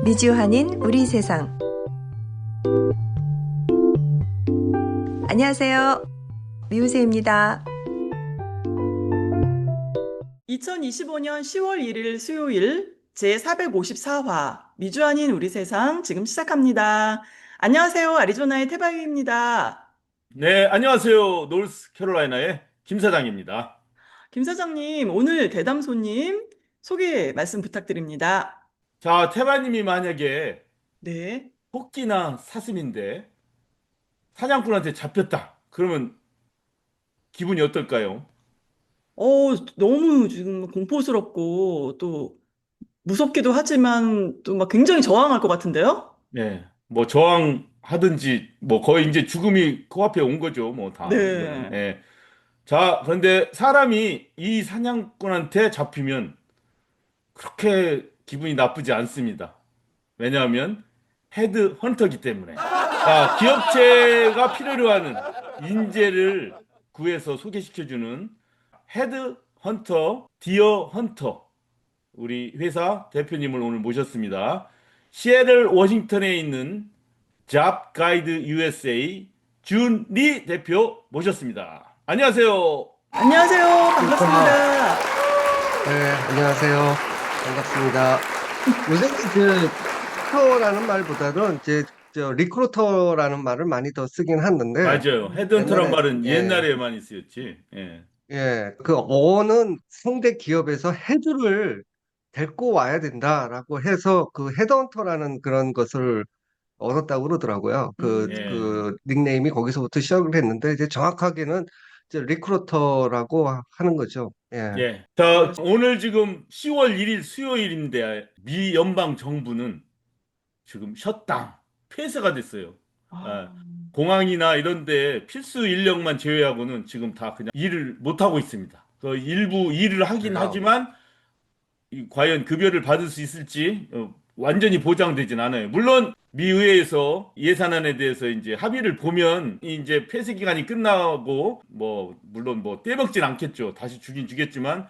미주한인 우리 세상. 안녕하세요. 미우새입니다. 2025년 10월 1일 수요일 제454화 미주한인 우리 세상 지금 시작합니다. 안녕하세요. 아리조나의 태바유입니다. 네, 안녕하세요. 노스캐롤라이나의 김 사장입니다. 김 사장님, 오늘 대담 손님 소개 말씀 부탁드립니다. 자, 태바님이 만약에 네. 토끼나 사슴인데 사냥꾼한테 잡혔다. 그러면 기분이 어떨까요? 너무 지금 공포스럽고 또 무섭기도 하지만 또 막 굉장히 저항할 것 같은데요? 네, 뭐 저항하든지 뭐 거의 이제 죽음이 코앞에 온 거죠. 뭐 다 이거는. 네. 예. 자, 그런데 사람이 이 사냥꾼한테 잡히면 그렇게 기분이 나쁘지 않습니다. 왜냐하면 헤드 헌터기 때문에. 자, 기업체가 필요로 하는 인재를 구해서 소개시켜주는 헤드 헌터, 디어 헌터. 우리 회사 대표님을 오늘 모셨습니다. 시애틀 워싱턴에 있는 잡 가이드 USA 준 리 대표 모셨습니다. 안녕하세요. 안녕하세요. 반갑습니다. 네, 안녕하세요. 반갑습니다. 요새 리크루터라는 말보다는 리크루터라는 말을 많이 더 쓰긴 하는데, 맞아요. 헤드 헌터란 옛날에, 말은 예, 옛날에 많이 쓰였지. 예. 그 어는 상대 기업에서 헤드를 데리고 와야 된다라고 해서 그 헤드헌터라는 그런 것을 얻었다고 그러더라고요. 예. 그 닉네임이 거기서부터 시작을 했는데, 이제 정확하게는 이제 리크루터라고 하는 거죠. 예. 예. 자, 오늘 지금 10월 1일 수요일인데 미 연방 정부는 지금 셧다운, 폐쇄가 됐어요. 아, 아, 공항이나 이런 데 필수 인력만 제외하고는 지금 다 그냥 일을 못 하고 있습니다. 그 일부 일을 하긴 그래요. 하지만 과연 급여를 받을 수 있을지 완전히 보장되진 않아요. 물론 미 의회에서 예산안에 대해서 이제 합의를 보면 이제 폐쇄 기간이 끝나고 뭐 물론 뭐 떼먹진 않겠죠. 다시 주긴 주겠지만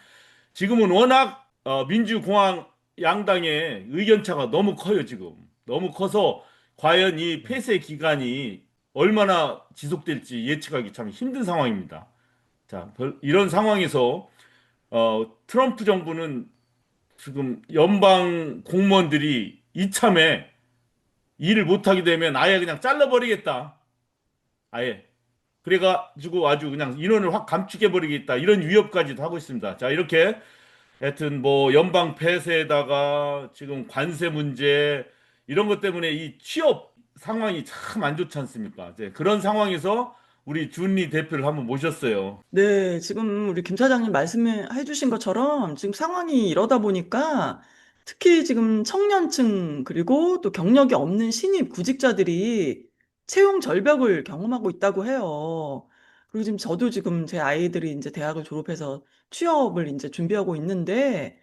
지금은 워낙 민주공화당 양당의 의견차가 너무 커요, 지금. 너무 커서 과연 이 폐쇄 기간이 얼마나 지속될지 예측하기 참 힘든 상황입니다. 자, 이런 상황에서 트럼프 정부는 지금 연방 공무원들이 이참에 일을 못하게 되면 아예 그냥 잘라버리겠다. 아예. 그래가지고 아주 그냥 인원을 확 감축해버리겠다. 이런 위협까지도 하고 있습니다. 자, 이렇게 하여튼 뭐 연방 폐쇄에다가 지금 관세 문제 이런 것 때문에 이 취업 상황이 참 안 좋지 않습니까? 이제 그런 상황에서 우리 준리 대표를 한번 모셨어요. 네, 지금 우리 김 사장님 말씀해 주신 것처럼 지금 상황이 이러다 보니까 특히 지금 청년층 그리고 또 경력이 없는 신입 구직자들이 채용 절벽을 경험하고 있다고 해요. 그리고 지금 저도 지금 제 아이들이 이제 대학을 졸업해서 취업을 이제 준비하고 있는데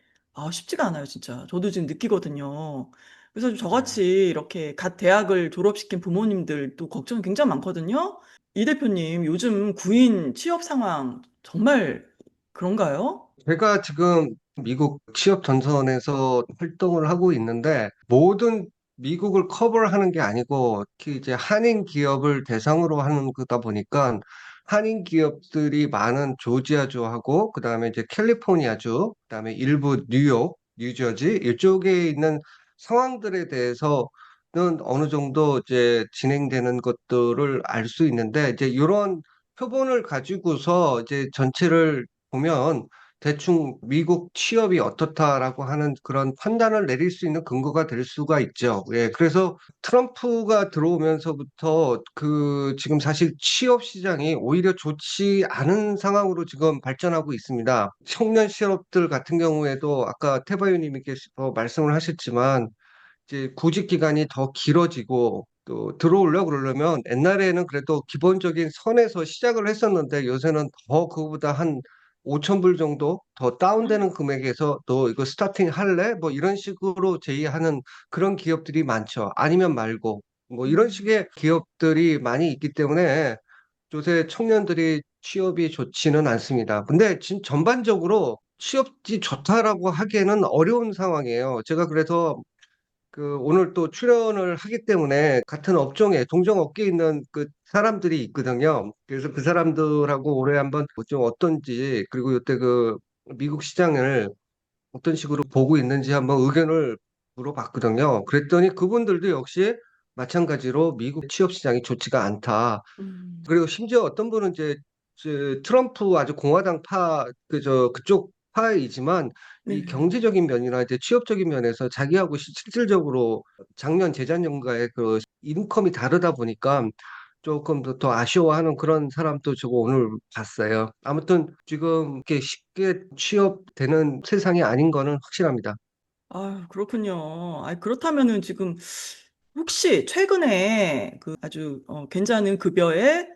쉽지가 않아요, 진짜. 저도 지금 느끼거든요. 그래서 저같이 이렇게 갓 대학을 졸업시킨 부모님들도 걱정이 굉장히 많거든요. 이 대표님, 요즘 구인 취업 상황 정말 그런가요? 제가 지금 미국 취업 전선에서 활동을 하고 있는데 모든 미국을 커버를 하는 게 아니고 특히 이제 한인 기업을 대상으로 하는 거다 보니까 한인 기업들이 많은 조지아주하고 그다음에 이제 캘리포니아주, 그다음에 일부 뉴욕, 뉴저지 이쪽에 있는 상황들에 대해서는 어느 정도 이제 진행되는 것들을 알 수 있는데 이제 이런 표본을 가지고서 이제 전체를 보면 대충 미국 취업이 어떻다라고 하는 그런 판단을 내릴 수 있는 근거가 될 수가 있죠. 예, 그래서 트럼프가 들어오면서부터 그 지금 사실 취업 시장이 오히려 좋지 않은 상황으로 지금 발전하고 있습니다. 청년 실업들 같은 경우에도 아까 태바유님께서 말씀을 하셨지만 이제 구직 기간이 더 길어지고 또 들어오려고 그러려면 옛날에는 그래도 기본적인 선에서 시작을 했었는데 요새는 더 그거보다 한 5천 불 정도 더 다운되는 금액에서 너 이거 스타팅 할래? 뭐 이런 식으로 제의하는 그런 기업들이 많죠. 아니면 말고 뭐 이런 음. 식의 기업들이 많이 있기 때문에 요새 청년들이 취업이 좋지는 않습니다. 근데 전반적으로 취업이 좋다라고 하기에는 어려운 상황이에요. 제가 그래서 오늘 또 출연을 하기 때문에 같은 업종에 동종 업계에 있는 그 사람들이 있거든요. 그래서 그 사람들하고 올해 한번 좀 어떤지, 그리고 이때 미국 시장을 어떤 식으로 보고 있는지 한번 의견을 물어봤거든요. 그랬더니 그분들도 역시 마찬가지로 미국 취업 시장이 좋지가 않다. 음. 그리고 심지어 어떤 분은 트럼프 아주 공화당 그쪽 파이지만 이 네. 경제적인 면이나 이제 취업적인 면에서 자기하고 실질적으로 작년 재작년과의 그 인컴이 다르다 보니까 조금 더 아쉬워하는 그런 사람도 저거 오늘 봤어요. 아무튼 지금 이렇게 쉽게 취업되는 세상이 아닌 거는 확실합니다. 아 그렇군요. 아 그렇다면은 지금 혹시 최근에 그 아주 괜찮은 급여에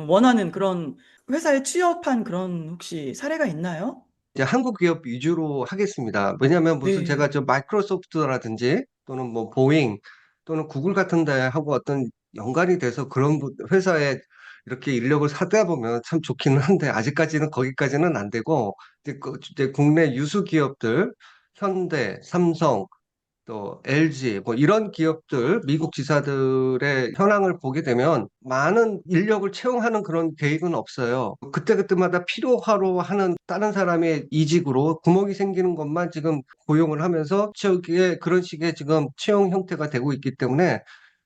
원하는 그런 회사에 취업한 그런 혹시 사례가 있나요? 이제 한국 기업 위주로 하겠습니다. 왜냐하면 무슨 제가 네. 저 마이크로소프트라든지 또는 뭐 보잉 또는 구글 같은 데 하고 어떤 연관이 돼서 그런 회사에 이렇게 인력을 사다 보면 참 좋기는 한데 아직까지는 거기까지는 안 되고 이제 국내 유수 기업들 현대, 삼성 또 LG 뭐 이런 기업들 미국 지사들의 현황을 보게 되면 많은 인력을 채용하는 그런 계획은 없어요. 그때그때마다 필요하로 하는 다른 사람의 이직으로 구멍이 생기는 것만 지금 고용을 하면서 저기에 그런 식의 지금 채용 형태가 되고 있기 때문에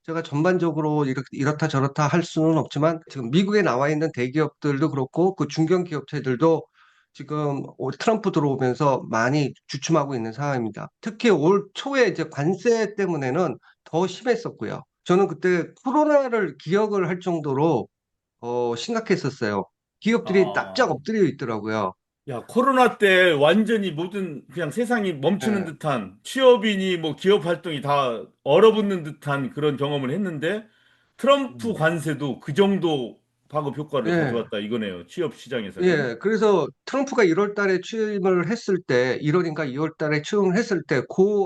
제가 전반적으로 이렇다 저렇다 할 수는 없지만 지금 미국에 나와 있는 대기업들도 그렇고 그 중견기업체들도 지금 트럼프 들어오면서 많이 주춤하고 있는 상황입니다. 특히 올 초에 이제 관세 때문에는 더 심했었고요. 저는 그때 코로나를 기억을 할 정도로 심각했었어요. 기업들이 납작 아, 엎드려 있더라고요. 야, 코로나 때 완전히 모든 그냥 세상이 멈추는 예, 듯한 취업인이 뭐 기업 활동이 다 얼어붙는 듯한 그런 경험을 했는데 트럼프 음. 관세도 그 정도 파급 효과를 예, 가져왔다 이거네요. 취업 시장에서는. 예. 그래서 트럼프가 1월 달에 취임을 했을 때, 1월인가 2월 달에 취임을 했을 때,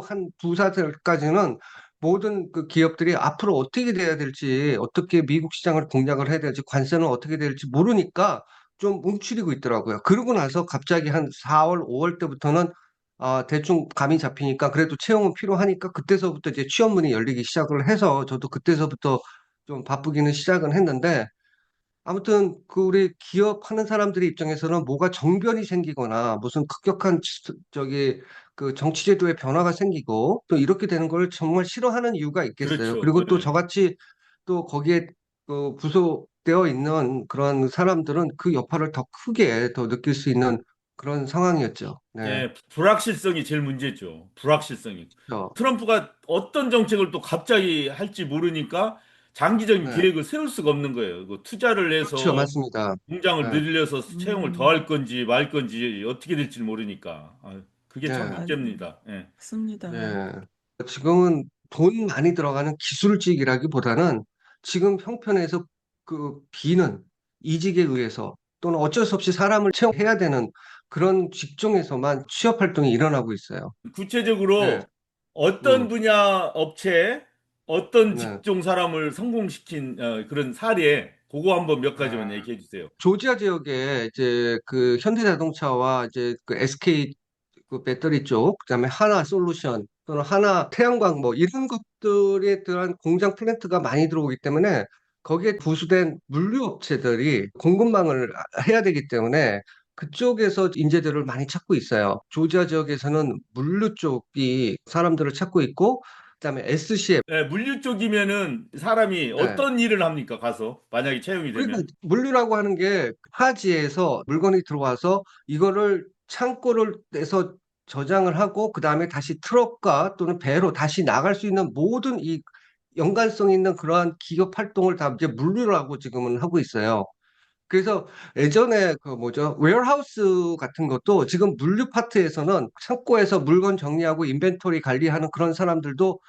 한 두 사들까지는 모든 그 기업들이 앞으로 어떻게 돼야 될지, 어떻게 미국 시장을 공략을 해야 될지, 관세는 어떻게 될지 모르니까 좀 움츠리고 있더라고요. 그러고 나서 갑자기 한 4월, 5월 때부터는 대충 감이 잡히니까 그래도 채용은 필요하니까 그때서부터 이제 취업문이 열리기 시작을 해서 저도 그때서부터 좀 바쁘기는 시작은 했는데 아무튼 우리 기업하는 사람들의 입장에서는 뭐가 정변이 생기거나 무슨 급격한 정치 제도의 변화가 생기고 또 이렇게 되는 걸 정말 싫어하는 이유가 있겠어요. 그렇죠. 그리고 또 예. 저같이 또 거기에 부속되어 있는 그런 사람들은 그 여파를 더 크게 더 느낄 수 있는 그런 상황이었죠. 네. 예, 불확실성이 제일 문제죠. 불확실성이. 그렇죠. 트럼프가 어떤 정책을 또 갑자기 할지 모르니까 장기적인 네. 계획을 세울 수가 없는 거예요. 그 투자를 그렇죠. 해서 맞습니다. 공장을 네. 늘려서 채용을 더 할 음. 건지 말 건지 어떻게 될지 모르니까. 아, 그게 참 네. 아 문제입니다. 예. 맞습니다. 네. 지금은 돈 많이 들어가는 기술직이라기보다는 지금 형편에서 비는 이직에 의해서 또는 어쩔 수 없이 사람을 채용해야 되는 그런 직종에서만 취업 활동이 일어나고 있어요. 네. 구체적으로 어떤 음, 분야 업체에 어떤 네. 직종 사람을 성공시킨 그런 사례, 그거 한번 몇 가지만 아, 얘기해 주세요. 조지아 지역에 이제 그 현대자동차와 이제 그 SK 그 배터리 쪽, 그다음에 하나 솔루션 또는 하나 태양광 뭐 이런 것들에 대한 공장 플랜트가 많이 들어오기 때문에 거기에 부수된 물류 업체들이 공급망을 해야 되기 때문에 그쪽에서 인재들을 많이 찾고 있어요. 조지아 지역에서는 물류 쪽이 사람들을 찾고 있고, 그다음에 SCM, 예, 물류 쪽이면은 사람이 어떤 일을 합니까? 가서 만약에 채용이 그러니까 되면 물류라고 하는 게 타지에서 물건이 들어와서 이거를 창고를 내서 저장을 하고 그다음에 다시 트럭과 또는 배로 다시 나갈 수 있는 모든 이 연관성 있는 그러한 기업 활동을 다 이제 물류라고 지금은 하고 있어요. 그래서 예전에 그 뭐죠? 웨어하우스 같은 것도 지금 물류 파트에서는 창고에서 물건 정리하고 인벤토리 관리하는 그런 사람들도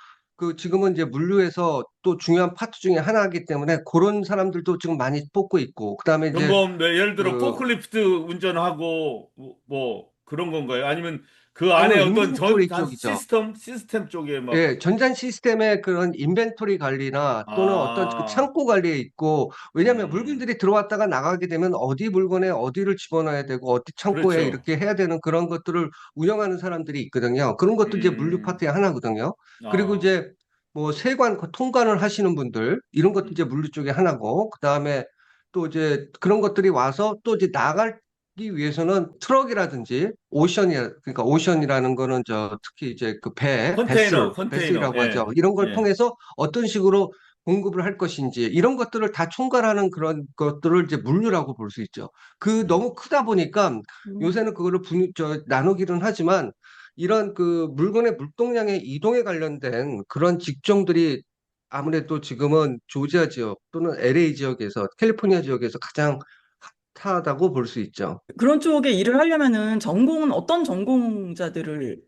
지금은 이제 물류에서 또 중요한 파트 중에 하나이기 때문에 그런 사람들도 지금 많이 뽑고 있고 그다음에 이제 점검, 네, 예를 들어 그 포클리프트 운전하고 뭐 그런 건가요? 아니면 그 안에 어떤 인벤토리 쪽이죠. 시스템 쪽에 막, 예, 전산 시스템의 그런 인벤토리 관리나 또는 어떤 그 아, 창고 관리에 있고, 왜냐하면 음, 물건들이 들어왔다가 나가게 되면 어디 물건에 어디를 집어넣어야 되고, 어디 창고에 그렇죠. 이렇게 해야 되는 그런 것들을 운영하는 사람들이 있거든요. 그런 것도 이제 물류 음, 파트의 하나거든요. 그리고 아, 이제 뭐 세관 통관을 하시는 분들, 이런 것도 이제 물류 쪽에 하나고, 그 다음에 또 이제 그런 것들이 와서 또 이제 나갈 기 위해서는 트럭이라든지 그러니까 오션이라는 거는 특히 이제 그 컨테이너, 베슬이라고 하죠. 예, 이런 걸 예. 통해서 어떤 식으로 공급을 할 것인지 이런 것들을 다 총괄하는 그런 것들을 이제 물류라고 볼 수 있죠. 그 음, 너무 크다 보니까 음. 요새는 그거를 나누기는 하지만 이런 그 물건의 물동량의 이동에 관련된 그런 직종들이 아무래도 지금은 조지아 지역 또는 LA 지역에서 캘리포니아 지역에서 가장 핫하다고 볼 수 있죠. 그런 쪽에 일을 하려면은 전공은 어떤 전공자들을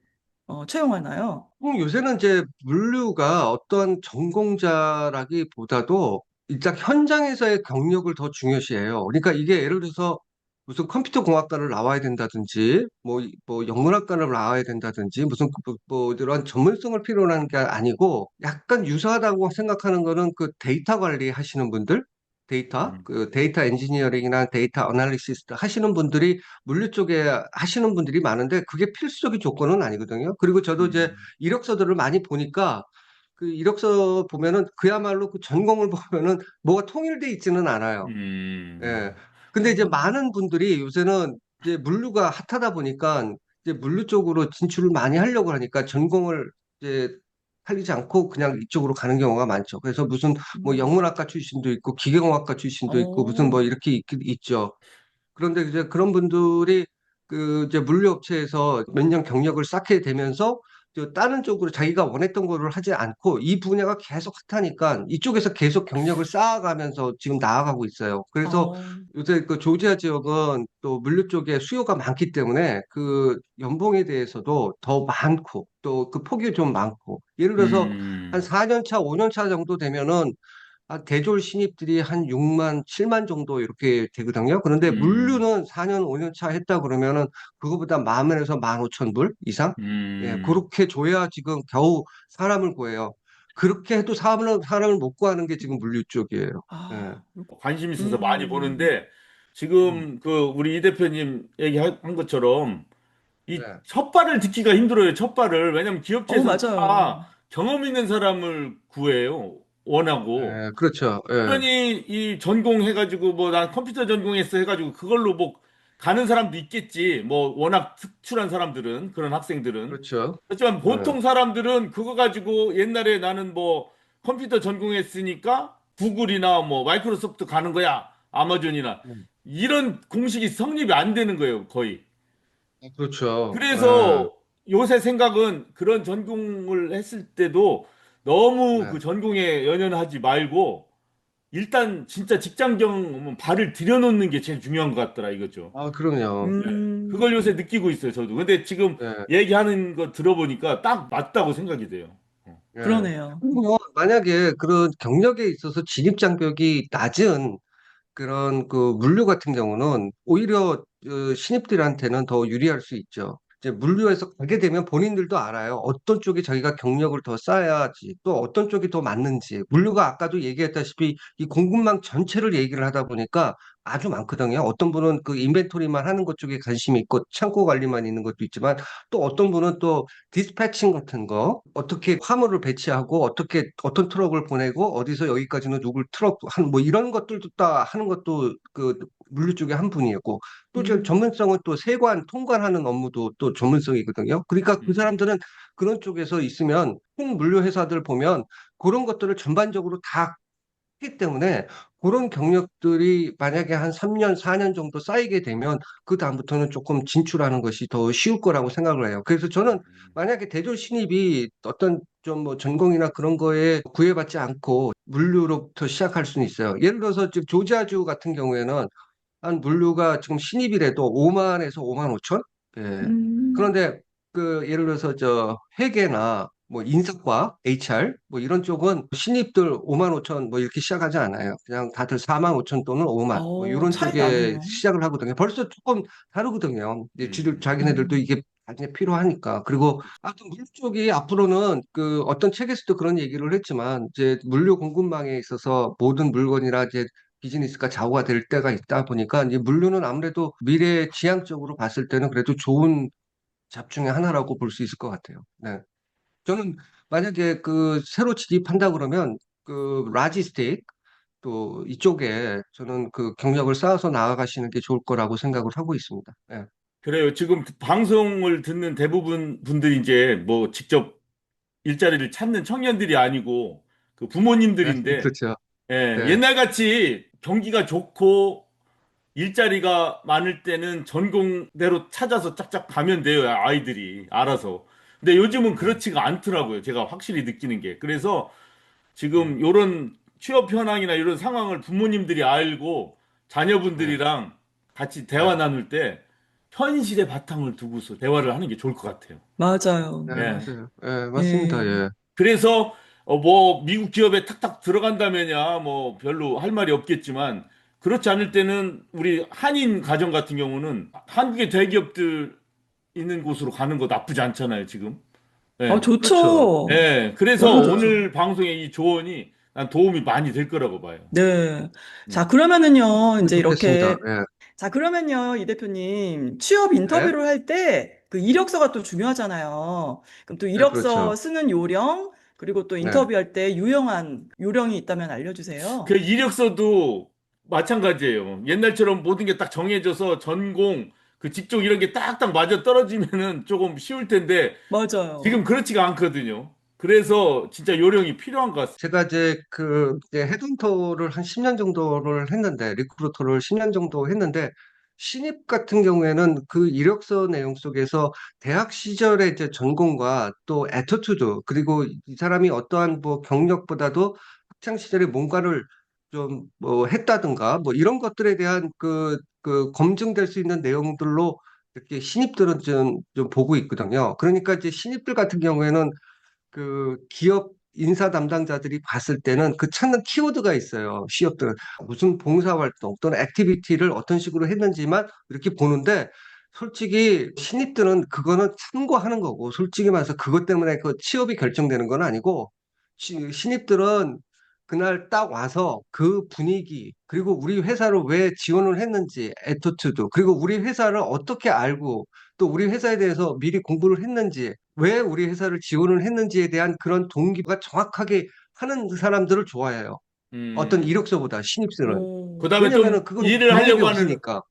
채용하나요? 요새는 이제 물류가 어떤 전공자라기보다도 일단 현장에서의 경력을 더 중요시해요. 그러니까 이게 예를 들어서 무슨 컴퓨터 공학과를 나와야 된다든지, 뭐 영문학과를 나와야 된다든지, 무슨 뭐 이런 전문성을 필요로 하는 게 아니고, 약간 유사하다고 생각하는 거는 그 데이터 관리 하시는 분들, 음, 그 데이터 엔지니어링이나 데이터 어널리시스 하시는 분들이 물류 쪽에 하시는 분들이 많은데, 그게 필수적인 조건은 아니거든요. 그리고 저도 이제 음, 이력서들을 많이 보니까 그 이력서 보면은 그야말로 그 전공을 보면은 뭐가 통일돼 있지는 않아요. 예. 음, 근데 이제 음. 많은 분들이 요새는 이제 물류가 핫하다 보니까 이제 물류 쪽으로 진출을 많이 하려고 하니까 전공을 이제 살리지 않고 그냥 이쪽으로 가는 경우가 많죠. 그래서 무슨 뭐 음. 영문학과 출신도 있고 기계공학과 출신도 있고 무슨 어, 뭐 이렇게 있죠. 그런데 이제 그런 분들이 그 이제 물류업체에서 몇 년 경력을 쌓게 되면서 저 다른 쪽으로 자기가 원했던 거를 하지 않고 이 분야가 계속 핫하니까 이쪽에서 계속 경력을 쌓아가면서 지금 나아가고 있어요. 그래서 어, 요새 그 조지아 지역은 또 물류 쪽에 수요가 많기 때문에 그 연봉에 대해서도 더 많고 또 그 폭이 좀 많고 예를 들어서 한 음, 4년 차, 5년 차 정도 되면은 대졸 신입들이 한 6만, 7만 정도 이렇게 되거든요. 그런데 음, 물류는 4년, 5년 차 했다 그러면은 그거보다 10,000원에서 15,000불 이상? 예, 음. 그렇게 줘야 지금 겨우 사람을 구해요. 그렇게 해도 사람을 못 구하는 게 지금 물류 쪽이에요. 예. 아, 관심 있어서 많이 음, 보는데 음, 지금 그 우리 이 대표님 얘기한 것처럼 이 네. 첫발을 듣기가 힘들어요. 첫발을. 왜냐면 기업체에서는 맞아요. 다 경험 있는 사람을 구해요. 원하고. 예, 그렇죠. 예, 그러니 이 전공해가지고 뭐 난 컴퓨터 전공했어 해가지고 그걸로 뭐 가는 사람도 있겠지. 뭐 워낙 특출한 사람들은 그런 학생들은. 그렇죠. 하지만 예, 보통 사람들은 그거 가지고 옛날에 나는 뭐 컴퓨터 전공했으니까 구글이나 뭐 마이크로소프트 가는 거야. 아마존이나. 음, 이런 공식이 성립이 안 되는 거예요, 거의. 그렇죠. 예, 그래서 요새 생각은 그런 전공을 했을 때도 너무 그 네. 전공에 연연하지 말고 일단 진짜 직장 경험은 발을 들여놓는 게 제일 중요한 것 같더라 이거죠. 아, 그럼요. 네. 그걸 요새 음, 느끼고 있어요, 저도. 근데 지금 예, 얘기하는 거 들어보니까 딱 맞다고 생각이 돼요. 예. 그러네요. 그리고 만약에 그런 경력에 있어서 진입 장벽이 낮은 그런 그 물류 같은 경우는 오히려 신입들한테는 더 유리할 수 있죠. 이제 물류에서 가게 되면 본인들도 알아요. 어떤 쪽에 자기가 경력을 더 쌓아야지, 또 어떤 쪽이 더 맞는지. 물류가 아까도 얘기했다시피 이 공급망 전체를 얘기를 하다 보니까 아주 많거든요. 어떤 분은 그 인벤토리만 하는 것 쪽에 관심이 있고 창고 관리만 있는 것도 있지만 또 어떤 분은 또 디스패칭 같은 거 어떻게 화물을 배치하고 어떻게 어떤 트럭을 보내고 어디서 여기까지는 누굴 트럭 한 뭐 이런 것들도 다 하는 것도 그 물류 쪽에 한 분이었고 또 저 음, 전문성은 또 세관 통관하는 업무도 또 전문성이거든요. 그러니까 그 음, 사람들은 그런 쪽에서 있으면 큰 물류 회사들 보면 그런 것들을 전반적으로 다 하기 때문에 그런 경력들이 만약에 한 3년, 4년 정도 쌓이게 되면 그 다음부터는 조금 진출하는 것이 더 쉬울 거라고 생각을 해요. 그래서 저는 음, 만약에 대졸 신입이 어떤 좀 뭐 전공이나 그런 거에 구애받지 않고 물류로부터 시작할 수는 있어요. 예를 들어서 지금 조지아주 같은 경우에는 한 물류가 지금 신입이라도 5만에서 5만 5천? 예. 음, 그런데 그 예를 들어서 저 회계나 뭐 인사과, HR 뭐 이런 쪽은 신입들 5만 5천 뭐 이렇게 시작하지 않아요. 그냥 다들 4만 5천 또는 5만 뭐 이런 차이 쪽에 나네요. 시작을 하거든요. 벌써 조금 다르거든요. 이제 음, 자기네들도 음, 이게 나중에 필요하니까. 그리고 아무튼 물류 쪽이 앞으로는 그 어떤 책에서도 그런 얘기를 했지만 이제 물류 공급망에 있어서 모든 물건이나 이제 비즈니스가 좌우가 될 때가 있다 보니까 이제 물류는 아무래도 미래 지향적으로 봤을 때는 그래도 좋은 잡 중에 하나라고 볼 수 있을 것 같아요. 네. 저는 만약에 그 새로 진입한다 그러면 그 라지스틱 또 이쪽에 저는 그 경력을 쌓아서 나아가시는 게 좋을 거라고 생각을 하고 있습니다. 네. 그래요. 지금 방송을 듣는 대부분 분들이 이제 뭐 직접 일자리를 찾는 청년들이 아니고 그 네, 부모님들인데, 그렇죠. 예, 네. 옛날 같이 경기가 좋고 일자리가 많을 때는 전공대로 찾아서 짝짝 가면 돼요, 아이들이 알아서. 근데 요즘은 네. 그렇지가 않더라고요. 제가 확실히 느끼는 게. 그래서 네. 지금 요런 취업 현황이나 이런 상황을 부모님들이 알고 네. 자녀분들이랑 같이 대화 네. 나눌 때 현실의 바탕을 두고서 대화를 하는 게 좋을 것 같아요. 네, 맞아요. 예. 맞아요. 예, 맞습니다. 예. 예. 그래서 뭐 미국 기업에 탁탁 들어간다면야 뭐 별로 할 말이 없겠지만 그렇지 않을 때는 우리 한인 가정 같은 경우는 한국의 대기업들 있는 곳으로 가는 거 나쁘지 않잖아요, 지금. 예. 그렇죠. 좋죠. 예. 그래서 너무 좋죠. 오늘 방송의 이 조언이 난 도움이 많이 될 거라고 봐요. 네. 자, 음. 그러면은요, 이제 좋겠습니다. 이렇게, 예. 자, 그러면요, 이 대표님, 취업 네. 인터뷰를 할 때 그 이력서가 또 중요하잖아요. 그럼 또 네, 이력서 그렇죠. 쓰는 요령, 그리고 또 네. 인터뷰할 때 유용한 요령이 있다면 그 알려주세요. 이력서도 마찬가지예요. 옛날처럼 모든 게 딱 정해져서 전공, 그 직종 이런 게 딱딱 맞아 떨어지면은 조금 쉬울 텐데 지금 맞아요. 그렇지가 않거든요. 그래서 진짜 요령이 필요한 것 같습니다. 제가 이제 헤드헌터를 한 10년 정도를 했는데, 리크루터를 10년 정도 했는데, 신입 같은 경우에는 그 이력서 내용 속에서 대학 시절의 이제 전공과 또 애티튜드, 그리고 이 사람이 어떠한 뭐 경력보다도 학창 시절에 뭔가를 좀 뭐 했다든가, 뭐 이런 것들에 대한 그 검증될 수 있는 내용들로 이렇게 신입들은 좀 보고 있거든요. 그러니까 이제 신입들 같은 경우에는 그 기업 인사 담당자들이 봤을 때는 그 찾는 키워드가 있어요. 취업들은 무슨 봉사활동 또는 액티비티를 어떤 식으로 했는지만 이렇게 보는데 솔직히 신입들은 그거는 참고하는 거고 솔직히 말해서 그것 때문에 그 취업이 결정되는 건 아니고 신입들은 그날 딱 와서 그 분위기 그리고 우리 회사를 왜 지원을 했는지 애티튜드 그리고 우리 회사를 어떻게 알고 또 우리 회사에 대해서 미리 공부를 했는지 왜 우리 회사를 지원을 했는지에 대한 그런 동기가 정확하게 하는 사람들을 좋아해요. 어떤 음. 이력서보다 신입들은. 오, 그다음에 왜냐면은 좀 그건 경력이 없으니까.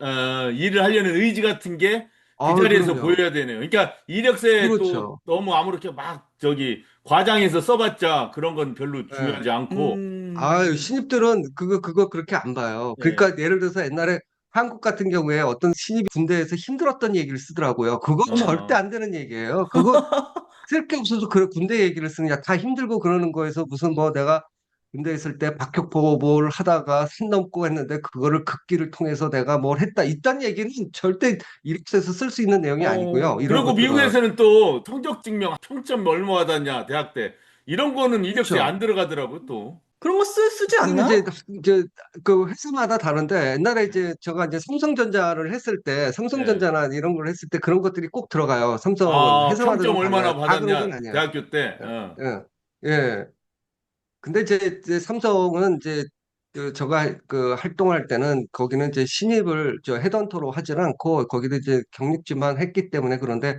일을 하려는 의지 같은 게 그 아, 자리에서 그럼요. 보여야 되네요. 그러니까 이력서에 또 그렇죠. 너무 아무렇게 막 저기 과장해서 써봤자 그런 건 별로 예. 중요하지 않고, 아유, 음, 신입들은 그거 그렇게 안 봐요. 예. 그러니까 예를 들어서 옛날에 한국 같은 경우에 어떤 신입이 군대에서 힘들었던 얘기를 쓰더라고요. 그거 절대 어, 안 되는 얘기예요. 그거 쓸 게 없어서 그래 군대 얘기를 쓰느냐 다 힘들고 그러는 거에서 무슨 뭐 내가 군대 있을 때 박격포 뭘 하다가 산 넘고 했는데 그거를 극기를 통해서 내가 뭘 했다 이딴 얘기는 절대 이력서에서 쓸 수 있는 내용이 아니고요 이런 그리고 것들은 미국에서는 또 성적 증명, 평점 얼마 받았냐, 대학 때. 이런 거는 이력서에 그렇죠 안 들어가더라고요, 또. 그런 거 쓰지 그게 않나? 이제 그 회사마다 다른데 옛날에 이제 제가 이제 삼성전자를 했을 때 예. 삼성전자나 이런 걸 했을 때 그런 것들이 꼭 들어가요 삼성은 아, 회사마다 평점 좀 달라요 얼마나 다 그런 건 받았냐, 아니에요 대학교 때. 예, 예. 예. 근데 이제 삼성은 이제 그 제가 그 활동할 때는 거기는 이제 신입을 저 헤드헌터로 하질 않고 거기도 이제 경력직만 했기 때문에 그런데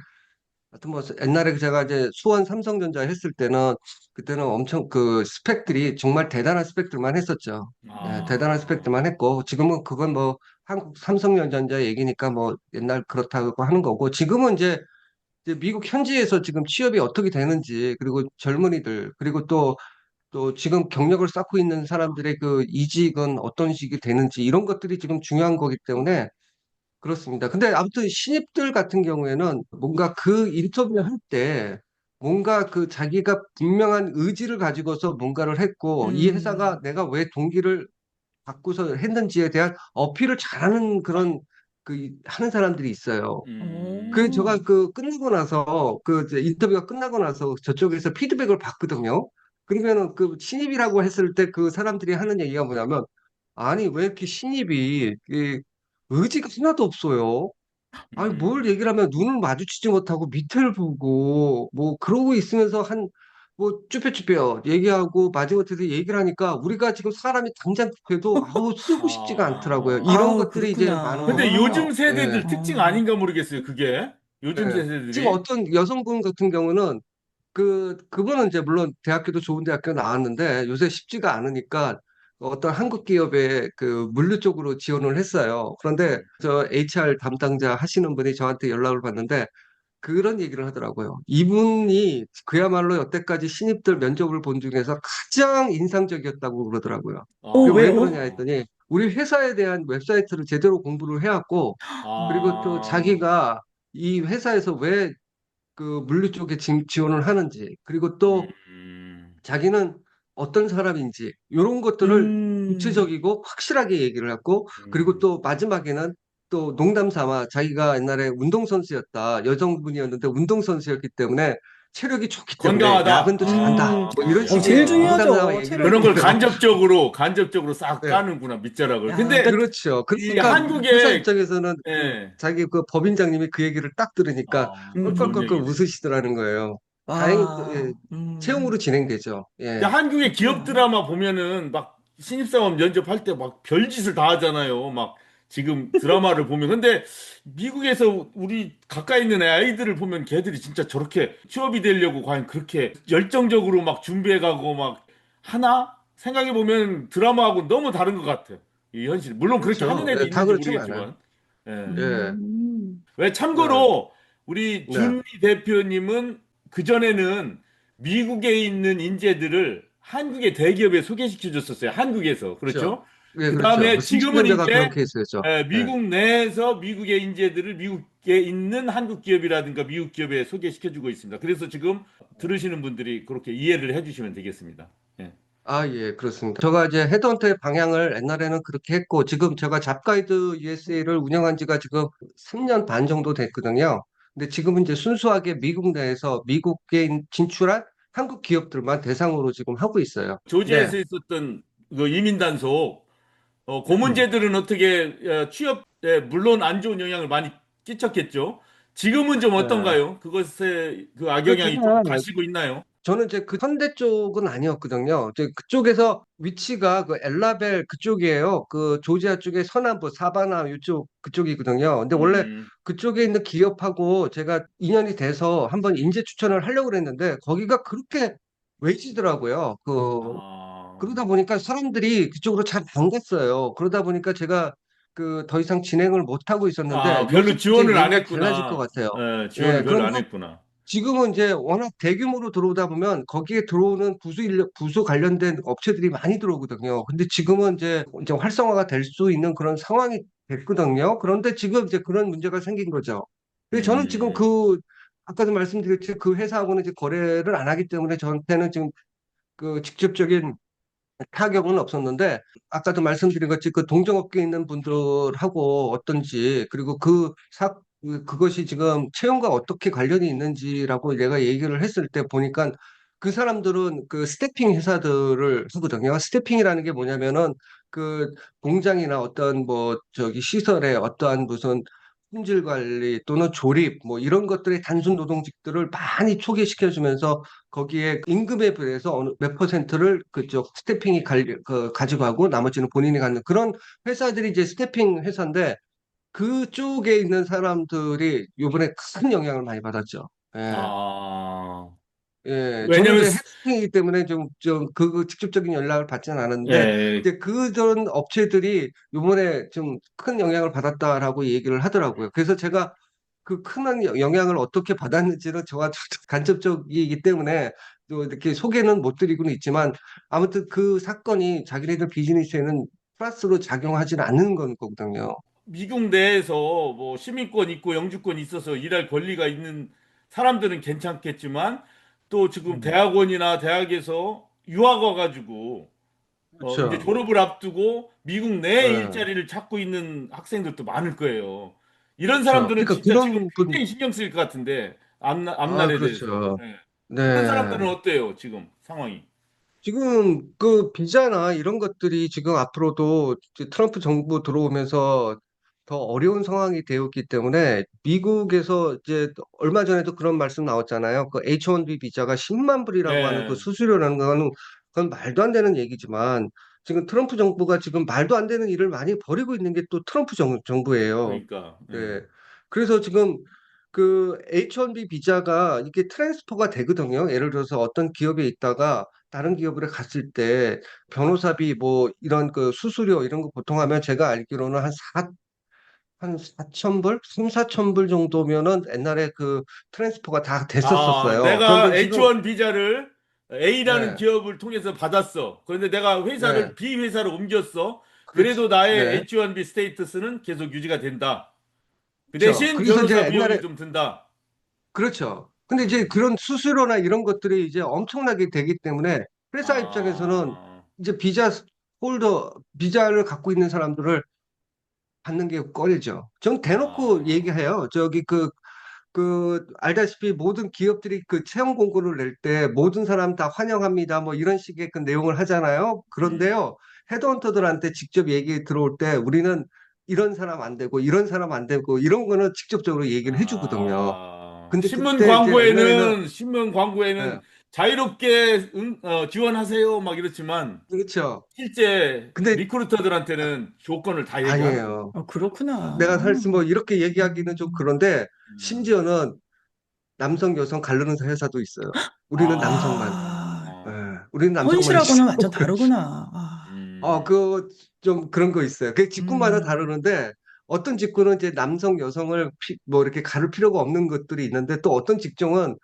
하여튼 뭐 옛날에 제가 이제 수원 삼성전자 했을 때는 그때는 엄청 그 스펙들이 정말 대단한 스펙들만 했었죠. 예, 대단한 아, 스펙들만 했고 지금은 그건 뭐 한국 삼성전자 얘기니까 뭐 옛날 그렇다고 하는 거고 지금은 이제 미국 현지에서 지금 취업이 어떻게 되는지 그리고 젊은이들 그리고 또 지금 경력을 쌓고 있는 사람들의 그 이직은 어떤 식이 되는지 이런 것들이 지금 중요한 거기 때문에 그렇습니다. 근데 아무튼 신입들 같은 경우에는 뭔가 그 인터뷰를 할 때 뭔가 그 자기가 분명한 의지를 가지고서 뭔가를 했고 이 회사가 음, 내가 왜 동기를 갖고서 했는지에 대한 어필을 잘하는 그런 그 하는 사람들이 있어요. 그 제가 오, 그 끝나고 나서 그 이제 인터뷰가 끝나고 나서 저쪽에서 피드백을 받거든요. 그러면은 그 신입이라고 했을 때 그 사람들이 하는 얘기가 뭐냐면 아니 왜 이렇게 신입이 이 의지가 하나도 없어요. 아니, 뭘 얘기를 하면 눈을 마주치지 못하고 밑을 보고, 뭐, 그러고 있으면서 뭐, 쭈뼛쭈뼛 얘기하고 마지못해서 얘기를 하니까 우리가 지금 사람이 당장 급해도, 아우, 쓰고 싶지가 않더라고요. 아. 이런 아우, 것들이 이제 많은 것 근데 그렇구나. 요즘 같아요. 예. 세대들 특징 어, 아닌가 모르겠어요, 그게. 요즘 예. 지금 세대들이. 어떤 여성분 같은 경우는 그분은 이제 물론 대학교도 좋은 대학교 나왔는데 요새 쉽지가 않으니까 어떤 한국 기업에 그 물류 쪽으로 지원을 했어요. 그런데 음. 저 HR 담당자 하시는 분이 저한테 연락을 받는데 그런 얘기를 하더라고요. 이분이 그야말로 여태까지 신입들 면접을 본 중에서 가장 인상적이었다고 그러더라고요. 어, 그게 왜 왜요? 그러냐 했더니 우리 회사에 대한 웹사이트를 제대로 공부를 해왔고 그리고 또 아. 자기가 이 회사에서 왜 그 물류 쪽에 지원을 하는지, 그리고 음. 또 자기는 어떤 사람인지, 이런 것들을 음, 구체적이고 확실하게 얘기를 했고, 그리고 음. 또 마지막에는 또 농담 삼아 자기가 옛날에 운동선수였다. 여성분이었는데 운동선수였기 때문에 체력이 좋기 때문에 건강하다. 야근도 잘한다. 음, 뭐 이런 아. 제일 식의 농담 삼아 중요하죠. 얘기를 그런 걸 체력이. 했거든요. 간접적으로 싹 네. 까는구나, 밑자락을. 야, 근데 그러니까, 그렇죠. 이 그러니까 회사 한국의, 입장에서는 예, 자기 그 법인장님이 그 얘기를 딱 들으니까 그거 좋은 껄껄껄껄 얘기네. 웃으시더라는 거예요. 다행히 예, 와, 채용으로 진행되죠. 근데 예. 한국의 기업 그렇구나. 드라마 보면은 막 신입사원 면접할 때 막 별짓을 다 하잖아요. 막 지금 드라마를 보면. 근데 미국에서 우리 가까이 있는 아이들을 보면 걔들이 진짜 저렇게 취업이 되려고 과연 그렇게 열정적으로 막 준비해가고 막 하나? 생각해보면 드라마하고 너무 다른 것 같아요. 이 현실. 물론 그렇게 하는 그렇죠. 애도 예, 다 있는지 그렇진 않아요. 모르겠지만. 예. 예. 왜 네. 참고로 우리 네. 준미 대표님은 그전에는 미국에 있는 인재들을 한국의 대기업에 소개시켜 줬었어요. 한국에서. 그렇죠. 그렇죠? 예, 그 그렇죠. 다음에 그 지금은 승진연대가 그런 이제 케이스였죠. 예. 미국 내에서 미국의 인재들을 미국에 있는 한국 기업이라든가 미국 기업에 소개시켜 주고 있습니다. 그래서 지금 들으시는 분들이 그렇게 이해를 해 주시면 되겠습니다. 예. 아, 예, 그렇습니다. 제가 이제 헤드헌터의 방향을 옛날에는 그렇게 했고, 지금 제가 잡가이드 USA를 운영한 지가 지금 3년 반 정도 됐거든요. 근데 지금은 이제 순수하게 미국 내에서 미국에 진출한 한국 기업들만 대상으로 지금 하고 있어요. 네. 조지에서 있었던 그 이민단속 그 문제들은 어떻게 취업에 물론 안 좋은 영향을 많이 끼쳤겠죠. 지금은 좀 네. 어떤가요? 그것의 그 악영향이 좀 제가 가시고 있나요? 저는 이제 그 현대 쪽은 아니었거든요. 이제 그쪽에서 위치가 그 엘라벨 그쪽이에요. 그 조지아 쪽의 서남부 사바나 이쪽 그쪽이거든요. 근데 원래 음. 그쪽에 있는 기업하고 제가 인연이 돼서 한번 인재 추천을 하려고 그랬는데 거기가 그렇게 외지더라고요. 아, 그러다 보니까 사람들이 그쪽으로 잘 안 갔어요. 그러다 보니까 제가 그 더 이상 진행을 못 하고 있었는데 별로 요즘 이제 지원을 안 얘기가 달라질 것 했구나. 같아요. 지원을 예, 별로 그럼 안 했구나. 지금은 이제 워낙 대규모로 들어오다 보면 거기에 들어오는 부수 관련된 업체들이 많이 들어오거든요. 근데 지금은 이제 활성화가 될 수 있는 그런 상황이 됐거든요. 그런데 지금 이제 그런 문제가 생긴 거죠. 근데 저는 지금 음. 아까도 말씀드렸지 그 회사하고는 이제 거래를 안 하기 때문에 저한테는 지금 그 직접적인 타격은 없었는데 아까도 말씀드린 것이 그 동종업계에 있는 분들하고 어떤지 그리고 그것이 지금 채용과 어떻게 관련이 있는지라고 내가 얘기를 했을 때 보니까 그 사람들은 그 스태핑 회사들을 하거든요. 스태핑이라는 게 뭐냐면은 그 공장이나 어떤 뭐 저기 시설에 어떠한 무슨 품질 관리 또는 조립 뭐 이런 것들의 단순 노동직들을 많이 초기시켜주면서 거기에 임금에 비해서 어느 몇 퍼센트를 그쪽 스태핑이 가져가고 나머지는 본인이 갖는 그런 회사들이 이제 스태핑 회사인데 그쪽에 있는 사람들이 요번에 큰 영향을 많이 받았죠. 예. 아, 예, 저는 왜냐면, 이제 해외이기 때문에 그 직접적인 연락을 받지는 않았는데, 예, 이제 그런 업체들이 요번에 좀 큰 영향을 받았다라고 얘기를 하더라고요. 그래서 제가 그 큰 영향을 어떻게 받았는지는 저와 간접적이기 때문에 또 이렇게 소개는 못 드리고는 있지만, 아무튼 그 사건이 자기네들 비즈니스에는 플러스로 작용하지는 않는 건 거거든요. 미국 내에서 뭐 시민권 있고 영주권 있어서 일할 권리가 있는 사람들은 괜찮겠지만 또 지금 대학원이나 대학에서 유학 와가지고 이제 그렇죠. 졸업을 앞두고 미국 내 예. 일자리를 찾고 있는 학생들도 많을 거예요. 이런 그렇죠. 사람들은 그러니까 진짜 지금 그런 분, 굉장히 신경 쓸 것 같은데 아, 앞날에 대해서. 그렇죠. 예. 그런 사람들은 네. 어때요, 지금 상황이? 지금 그 비자나 이런 것들이 지금 앞으로도 이제 트럼프 정부 들어오면서 더 어려운 상황이 되었기 때문에 미국에서 이제 얼마 전에도 그런 말씀 나왔잖아요. 그 H-1B 비자가 10만 불이라고 하는 그 네, 수수료라는 거는 그건 말도 안 되는 얘기지만 지금 트럼프 정부가 지금 말도 안 되는 일을 많이 벌이고 있는 게 또 트럼프 정부예요. 그러니까, 예. 네. 그래서 지금 그 H-1B 비자가 이게 트랜스퍼가 되거든요. 예를 들어서 어떤 기업에 있다가 다른 기업으로 갔을 때 변호사비 뭐 이런 그 수수료 이런 거 보통 하면 제가 알기로는 한 4천 불? 3, 4천 불 정도면은 옛날에 그 트랜스퍼가 다 아, 됐었었어요. 내가 그런데 지금 H1 비자를 A라는 네, 기업을 통해서 받았어. 그런데 내가 네, 회사를 B 회사로 옮겼어. 그렇지. 그래도 나의 네, H1B 스테이터스는 계속 유지가 된다. 그 그렇죠. 대신 그래서 이제 변호사 비용이 옛날에 좀 든다. 그렇죠. 근데 이제 음. 그런 수수료나 이런 것들이 이제 엄청나게 되기 때문에 회사 입장에서는 아, 이제 비자를 갖고 있는 사람들을 받는 게 꺼리죠. 전 대놓고 아, 얘기해요. 저기 알다시피 모든 기업들이 그 채용 공고를 낼 때 모든 사람 다 환영합니다. 뭐 이런 식의 그 내용을 하잖아요. 음. 그런데요, 헤드헌터들한테 직접 얘기 들어올 때 우리는 이런 사람 안 되고 이런 사람 안 되고 이런 거는 직접적으로 얘기를 해주거든요. 근데 그때 이제 옛날에는 신문 광고에는 예, 자유롭게 지원하세요 막 이렇지만 그렇죠. 실제 근데 리크루터들한테는 조건을 다 얘기하는 거예요. 아니에요. 그렇구나. 내가 사실 뭐 이렇게 얘기하기는 좀 그런데 음. 심지어는 남성, 여성 가르는 회사도 있어요. 우리는 남성만. 예, 아, 우리는 남성만 현실하고는 있고. 완전 다르구나. 아, 음. 좀 그런 거 있어요. 그 직군마다 음, 다르는데 어떤 직군은 이제 남성, 여성을 뭐 이렇게 가를 필요가 없는 것들이 있는데 또 어떤 직종은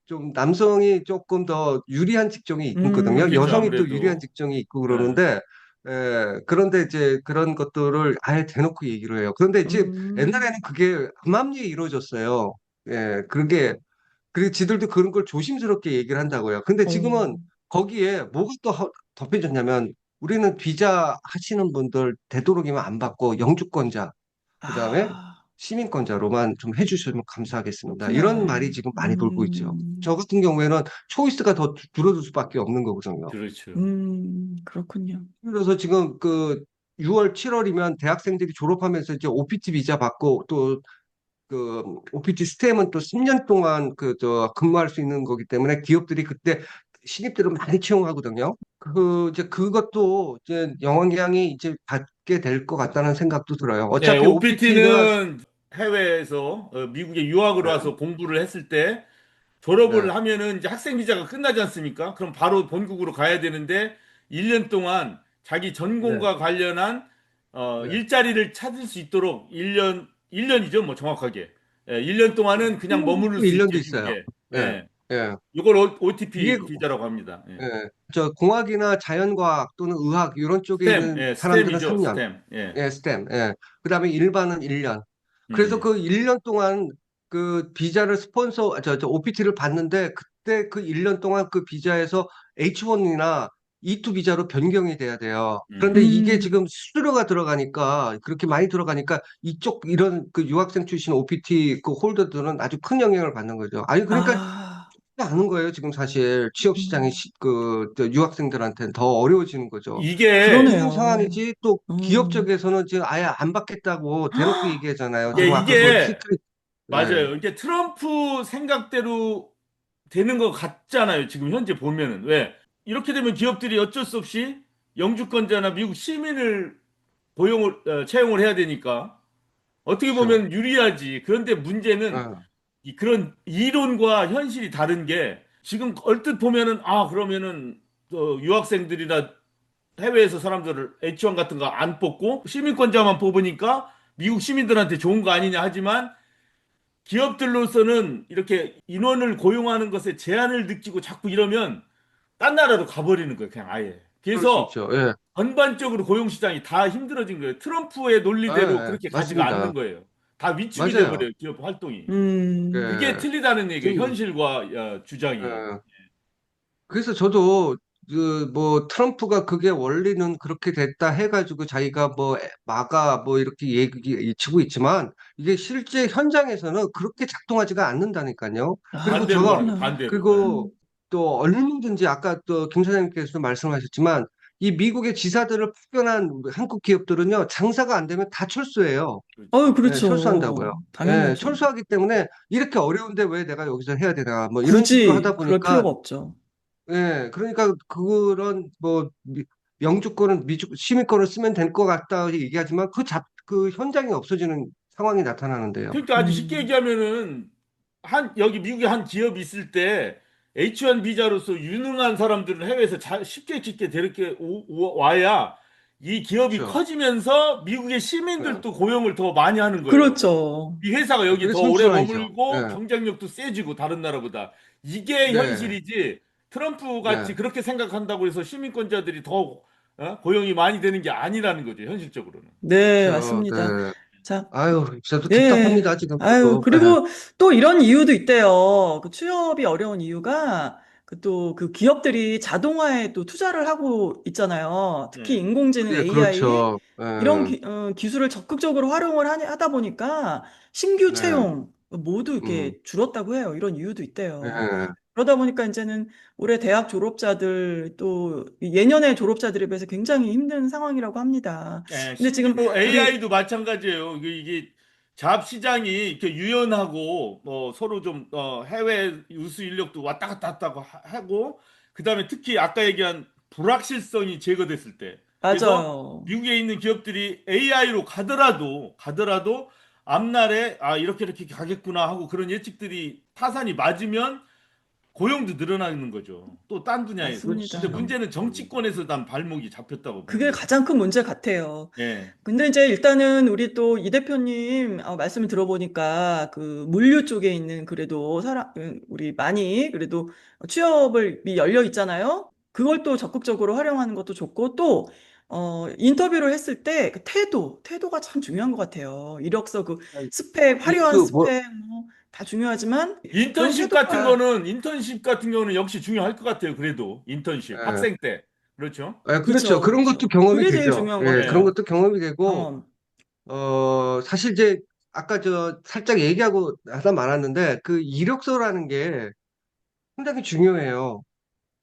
좀 남성이 조금 더 유리한 직종이 있거든요. 그렇겠죠, 여성이 또 유리한 아무래도. 직종이 있고 예. 그러는데 그런데 이제 그런 것들을 아예 대놓고 얘기를 해요. 그런데 이제 음, 옛날에는 그게 암암리에 이루어졌어요. 그게 그리고 지들도 그런 걸 조심스럽게 얘기를 한다고요. 근데 어, 지금은 거기에 뭐가 또 덧해졌냐면 우리는 비자 하시는 분들 되도록이면 안 받고 영주권자, 그다음에 아, 시민권자로만 좀 해주시면 감사하겠습니다. 이런 말이 그렇구나. 지금 많이 돌고 있죠. 저 같은 경우에는 초이스가 더 줄어들 수밖에 없는 거거든요. 그렇죠. 그렇군요. 그래서 지금 그 6월, 7월이면 대학생들이 졸업하면서 이제 OPT 비자 받고 또 그 OPT 스템은 또 10년 동안 근무할 수 있는 거기 때문에 기업들이 그때 신입들을 많이 채용하거든요. 이제 그것도 이제 영향이 이제 받게 될 것 같다는 생각도 들어요. 예, 어차피 OPT가 OPT는 해외에서 미국에 유학을 와서 공부를 했을 때 네, 졸업을 하면은 이제 학생 비자가 끝나지 않습니까? 그럼 바로 본국으로 가야 되는데 1년 동안 자기 네, 전공과 관련한 네. 일자리를 찾을 수 있도록 1년이죠, 뭐 정확하게. 예, 1년 동안은 그냥 머무를 수 1년도 있게 있어요. 미국에. 예, 예. 예. 이걸 이게 OTP 비자라고 합니다. 예. 저 공학이나 자연과학 또는 의학 이런 쪽에 있는 사람들은 스템이죠, 3년. 스템. 예. 스템. 예. 그다음에 일반은 1년. 그래서 음. 그 1년 동안 그 비자를 OPT를 받는데 그때 그 1년 동안 그 비자에서 H1이나 E2 비자로 변경이 돼야 돼요. 그런데 음. 이게 음, 지금 수수료가 들어가니까 그렇게 많이 들어가니까 이런 그 유학생 출신 OPT 그 홀더들은 아주 큰 영향을 받는 거죠. 아니 그러니까 아, 않은 거예요. 지금 사실 취업 시장이 음, 저 유학생들한테는 더 어려워지는 거죠. 이게 그런 그러네요. 상황이지 또 기업 음, 쪽에서는 지금 아예 안 받겠다고 대놓고 얘기하잖아요. 예, 지금 아까 그 아, 이게 시크릿 네. 맞아요. 이게 트럼프 생각대로 되는 것 같잖아요. 지금 현재 보면은. 왜? 이렇게 되면 기업들이 어쩔 수 없이 영주권자나 미국 시민을 채용을 해야 되니까 어떻게 그렇죠. 보면 유리하지. 그런데 문제는 어, 그런 이론과 현실이 다른 게 지금 얼뜻 보면은 그러면은 유학생들이나 해외에서 사람들을 H1 같은 거 안 뽑고 시민권자만 뽑으니까 미국 시민들한테 좋은 거 아니냐 하지만 기업들로서는 이렇게 인원을 고용하는 것에 제한을 느끼고 자꾸 이러면 딴 나라로 가버리는 거예요, 그냥 아예. 그럴 수 그래서 있죠. 예. 전반적으로 고용 시장이 다 힘들어진 거예요. 트럼프의 논리대로 그렇게 가지가 않는 맞습니다. 거예요. 다 위축이 맞아요. 돼버려요, 기업 활동이. 그게 예. 틀리다는 얘기예요, 지금 현실과 주장이. 예. 그래서 저도 그 뭐 트럼프가 그게 원리는 그렇게 됐다 해가지고 자기가 뭐 마가 뭐 이렇게 치고 있지만 이게 실제 현장에서는 그렇게 작동하지가 않는다니까요. 그리고 아, 반대로 제가 가는 거, 그렇구나. 반대로. 예. 그리고 또 얼마든지 아까 또 김 사장님께서 말씀하셨지만 이 미국의 지사들을 파견한 한국 기업들은요, 장사가 안 되면 다 철수해요. 어유, 예, 철수한다고요. 그렇죠. 예, 당연하죠. 철수하기 때문에 이렇게 어려운데 왜 내가 여기서 해야 되나, 뭐 이런 식으로 굳이 하다 그럴 보니까, 필요가 없죠. 예, 그러니까 그런 뭐 영주권은 시민권을 쓰면 될 것 같다 얘기하지만 그 현장이 없어지는 상황이 나타나는데요. 그러니까 아주 쉽게 음, 얘기하면은 여기 미국에 한 기업이 있을 때 H1 비자로서 유능한 사람들은 해외에서 쉽게 데리게 와야 이 기업이 그렇죠. 커지면서 미국의 예. 시민들도 고용을 더 많이 하는 거예요. 그렇죠. 이 회사가 여기 그게 더 오래 선순환이죠. 머물고 예. 경쟁력도 세지고 다른 나라보다 이게 네, 현실이지. 트럼프 같이 네. 그렇게 생각한다고 해서 시민권자들이 더 고용이 많이 되는 게 아니라는 거죠, 현실적으로는. 네, 그렇죠. 맞습니다. 네. 자, 아유, 저도 네. 답답합니다, 지금 아유, 저도. 예. 그리고 또 이런 이유도 있대요. 그 취업이 어려운 이유가 그 또 그 기업들이 자동화에 또 투자를 하고 있잖아요. 특히 네. 인공지능 예, AI 그렇죠. 이런 예. 기술을 적극적으로 활용을 하다 보니까 신규 네. 채용 모두 음. 이렇게 줄었다고 해요. 이런 이유도 있대요. 예. 그러다 보니까 이제는 올해 대학 졸업자들 또 예년의 졸업자들에 비해서 굉장히 힘든 상황이라고 합니다. 예, 근데 심지어 지금 우리 AI도 마찬가지예요. 이게 잡 시장이 이렇게 유연하고 서로 좀 해외 우수 인력도 왔다 갔다 했다고 하고 그다음에 특히 아까 얘기한 불확실성이 제거됐을 때 그래서 맞아요. 미국에 있는 기업들이 AI로 가더라도 앞날에 이렇게 가겠구나 하고 그런 예측들이 타산이 맞으면 고용도 늘어나는 거죠. 또 딴 분야에서. 근데 맞습니다. 그렇죠. 문제는 정치권에서 난 발목이 잡혔다고 보는 그게 거예요. 가장 큰 문제 같아요. 예. 근데 이제 일단은 우리 또 이 대표님 말씀을 들어보니까 그 물류 쪽에 있는 그래도 우리 많이 그래도 취업을 열려 있잖아요. 그걸 또 적극적으로 활용하는 것도 좋고 또 인터뷰를 했을 때 그 태도가 참 중요한 것 같아요. 이력서 그 스펙, 화려한 뭐, 스펙 뭐 다 중요하지만 그런 태도가 인턴십 같은 경우는 역시 중요할 것 같아요. 그래도 인턴십 예. 학생 때 그렇죠? 그렇죠. 그쵸, 그런 것도 그쵸. 경험이 그게 제일 되죠. 중요한 것 예, 그런 예. 같아요. 것도 경험이 되고, 경험. 사실 이제, 아까 살짝 얘기하고 하다 말았는데, 그 이력서라는 게 상당히 중요해요.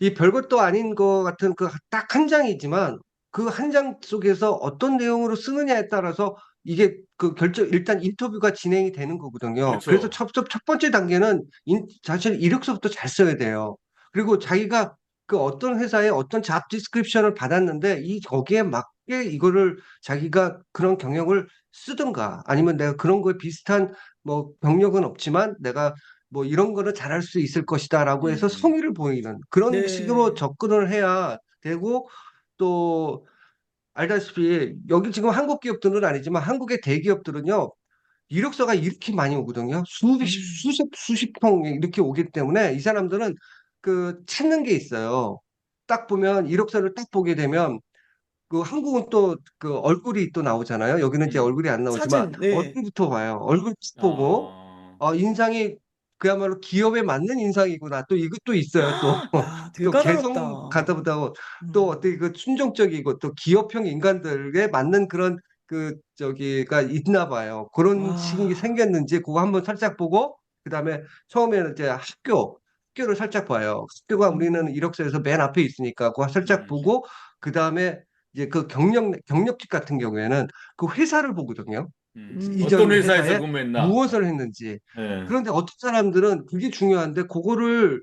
이 별것도 아닌 것 같은 그 딱 한 장이지만 그 한 장 속에서 어떤 내용으로 쓰느냐에 따라서 이게 일단 인터뷰가 진행이 되는 거거든요. 그래서 그렇죠. 첫 번째 단계는 사실 이력서부터 잘 써야 돼요. 그리고 자기가 그 어떤 회사의 어떤 잡 디스크립션을 받았는데 거기에 맞게 이거를 자기가 그런 경력을 쓰든가 아니면 내가 그런 거에 비슷한 뭐 경력은 없지만 내가 뭐 이런 거는 잘할 수 있을 것이다라고 해서 음. 성의를 보이는 그런 식으로 네. 접근을 해야 되고 또 알다시피 여기 지금 한국 기업들은 아니지만 한국의 대기업들은요 이력서가 이렇게 많이 오거든요. 음. 수십 통 이렇게 오기 때문에 이 사람들은 그 찾는 게 있어요. 딱 보면 이력서를 딱 보게 되면 그 한국은 또 그 얼굴이 또 나오잖아요. 여기는 이제 음. 얼굴이 안 나오지만 사진, 네. 얼굴부터 봐요. 얼굴 딱 보고 아. 인상이 그야말로 기업에 맞는 인상이구나. 또 이것도 있어요. 또, 야, 되게 또 개성 까다롭다. 가다보다 또 음. 어떻게 그 순종적이고 또 기업형 인간들에 맞는 그런 저기가 있나 봐요. 그런 식이 와. 생겼는지 그거 한번 살짝 보고 그다음에 처음에는 이제 학교를 살짝 봐요. 학교가 우리는 음. 이력서에서 맨 앞에 있으니까 그거 살짝 음. 보고 그다음에 이제 그 경력직 같은 경우에는 그 회사를 보거든요. 어떤 이전 회사에서 회사에 근무했나? 무엇을 했는지. 예. 그런데 어떤 사람들은 그게 중요한데 그거를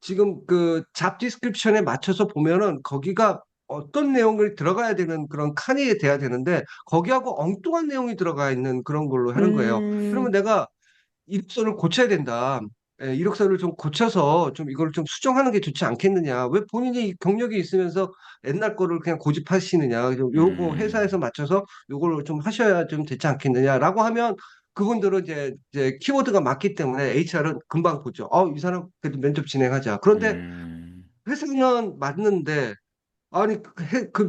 지금 그 잡 디스크립션에 맞춰서 보면은 거기가 어떤 내용이 들어가야 되는 그런 칸이 돼야 되는데 거기하고 엉뚱한 내용이 들어가 있는 그런 걸로 하는 거예요. 그러면 음. 내가 이력서를 고쳐야 된다. 이력서를 좀 고쳐서 좀 이걸 좀 수정하는 게 좋지 않겠느냐. 왜 본인이 경력이 있으면서 옛날 거를 그냥 고집하시느냐. 요거 회사에서 음. 맞춰서 요걸 좀 하셔야 좀 되지 않겠느냐라고 하면 그분들은 이제 키워드가 맞기 때문에 HR은 금방 보죠. 이 사람 그래도 면접 진행하자. 그런데 음. 회사는 맞는데 아니